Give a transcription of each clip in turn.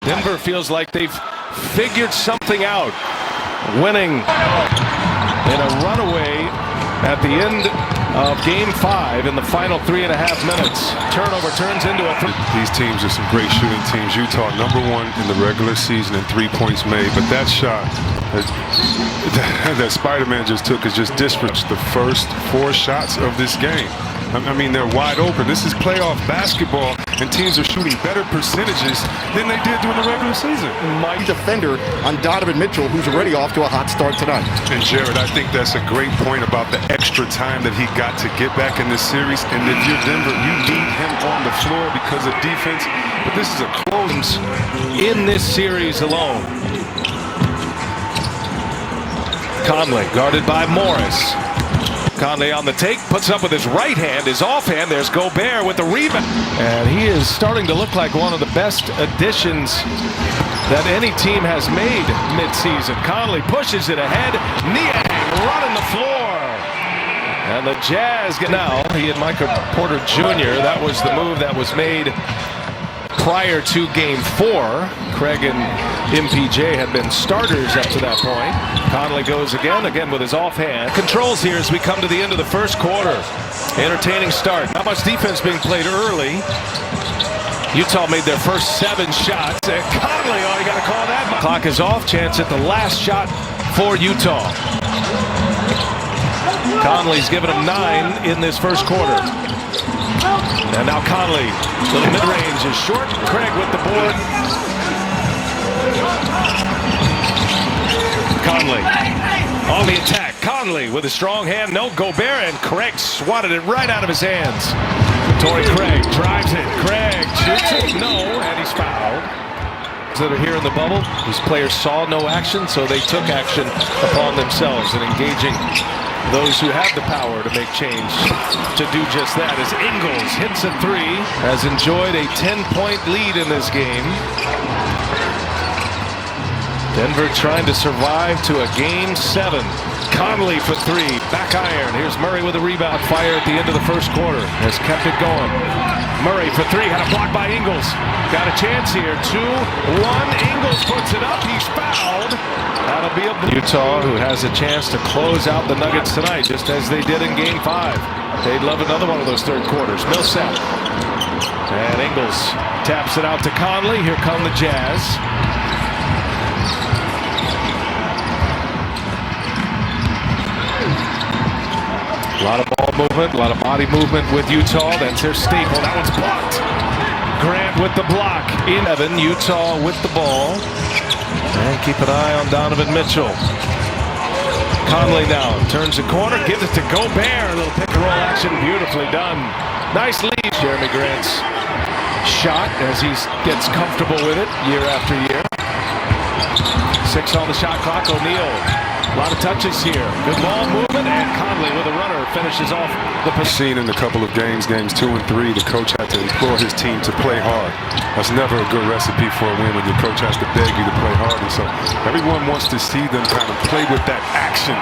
Denver feels like they've figured something out, winning in a runaway at the end of Game 5 in the final 3.5 minutes. Turnover turns into a These teams are some great shooting teams. Utah #1 in the regular season in 3 points made, but that shot that Spider-Man just took is just disparaged the first 4 shots of this game. I mean, they're wide open. This is playoff basketball, and teams are shooting better percentages than they did during the regular season. My defender on Donovan Mitchell, who's already off to a hot start tonight. And Jared, I think that's a great point about the extra time that he got to get back in this series. And if you're Denver, you need him on the floor because of defense. But this is a close in this series alone. Conley guarded by Morris. Conley on the take, puts up with his right hand, his offhand. There's Gobert with the rebound. And he is starting to look like one of the best additions that any team has made midseason. Conley pushes it ahead. Niang running the floor. And the Jazz get now. He and Michael Porter Jr. That was the move that was made prior to Game 4. Craig and MPJ had been starters up to that point. Conley goes again with his offhand. Controls here as we come to the end of the first quarter. Entertaining start. Not much defense being played early. Utah made their first 7 shots. And Conley, oh, you got to call that. Clock is off. Chance at the last shot for Utah. Conley's given him 9 in this first quarter. And now Conley, little mid-range is short. Craig with the board. Conley on the attack. Conley with a strong hand. No, Gobert, and Craig swatted it right out of his hands. Torrey Craig drives it. Craig shoots it. No, and he's fouled. That are here in the bubble. These players saw no action, so they took action upon themselves and engaging those who have the power to make change to do just that. As Ingles hits a 3, has enjoyed a 10-point lead in this game. Denver trying to survive to a Game 7. Conley for 3, back iron. Here's Murray with a rebound. Fire at the end of the first quarter has kept it going. Murray for 3, had a block by Ingles. Got a chance here. 2-1. Ingles puts it up. He's fouled. That'll be a Utah, who has a chance to close out the Nuggets tonight, just as they did in Game 5. They'd love another one of those third quarters. Millsap. And Ingles taps it out to Conley. Here come the Jazz. A lot of ball movement, a lot of body movement with Utah. That's their staple. That one's blocked. Grant with the block. In Evan, Utah with the ball. And keep an eye on Donovan Mitchell. Conley now turns the corner, gives it to Gobert. A little pick and roll action, beautifully done. Nice lead. Jeremy Grant's shot as he gets comfortable with it year after year. 6 on the shot clock. O'Neal. A lot of touches here. Good ball movement, and Conley with a runner finishes off the seen in a couple of games 2 and 3, the coach had to implore his team to play hard. That's never a good recipe for a win when your coach has to beg you to play hard. And so everyone wants to see them kind of play with that action.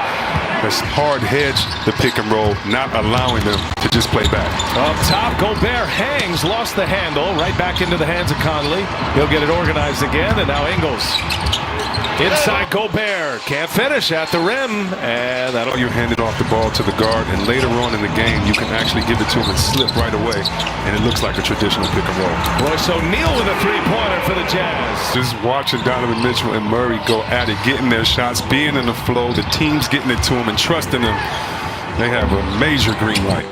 That's hard hedge the pick and roll, not allowing them to just play back. Up top, Gobert hangs, lost the handle, right back into the hands of Conley. He'll get it organized again, and now Ingles. Inside Gobert, can't finish at the rim, and that'll... You handed off the ball to the guard, and later on in the game, you can actually give it to him and slip right away, and it looks like a traditional pick and roll. Royce O'Neal with a 3-pointer for the Jazz. Just watching Donovan Mitchell and Murray go at it, getting their shots, being in the flow, the team's getting it to them and trusting them. They have a major green light.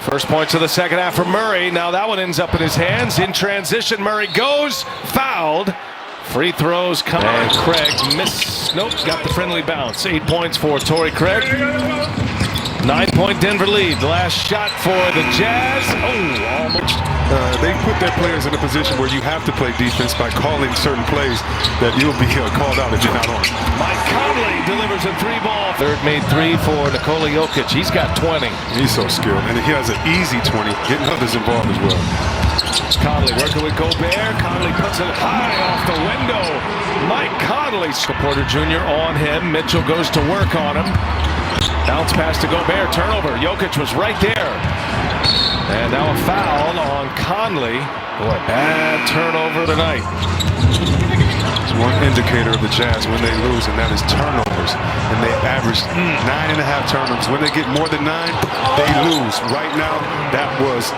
First points of the second half for Murray. Now that one ends up in his hands. In transition, Murray goes, fouled. Free throws come. And Craig missed. Nope, got the friendly bounce. 8 points for Torrey Craig. 9-point Denver lead. The last shot for the Jazz. Oh, almost. They put their players in a position where you have to play defense by calling certain plays that you'll be called out if you're not on. Mike Conley delivers a 3-ball. Third made 3 for Nikola Jokic. He's got 20. He's so skilled, and he has an easy 20, getting others involved as well. Conley working with Gobert. Conley puts it high off the window. Mike Conley. Porter Jr. on him. Mitchell goes to work on him. Bounce pass to Gobert. Turnover. Jokic was right there. And now a foul on Conley. Boy, bad turnover tonight. It's one indicator of the Jazz when they lose, and that is turnovers. And they average 9.5 turnovers. When they get more than 9, they lose. Right now, that was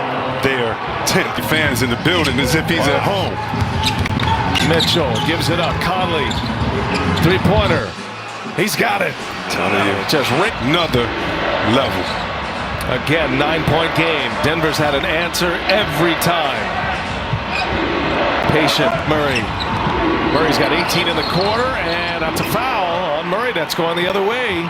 their 10th. The fans in the building as if he's at home. Mitchell gives it up. Conley, three-pointer. He's got it. Telling you, Just another level. again, 9-point game. Denver's had an answer every time. Patient Murray. Murray's got 18 in the quarter, and that's a foul on Murray. That's going the other way.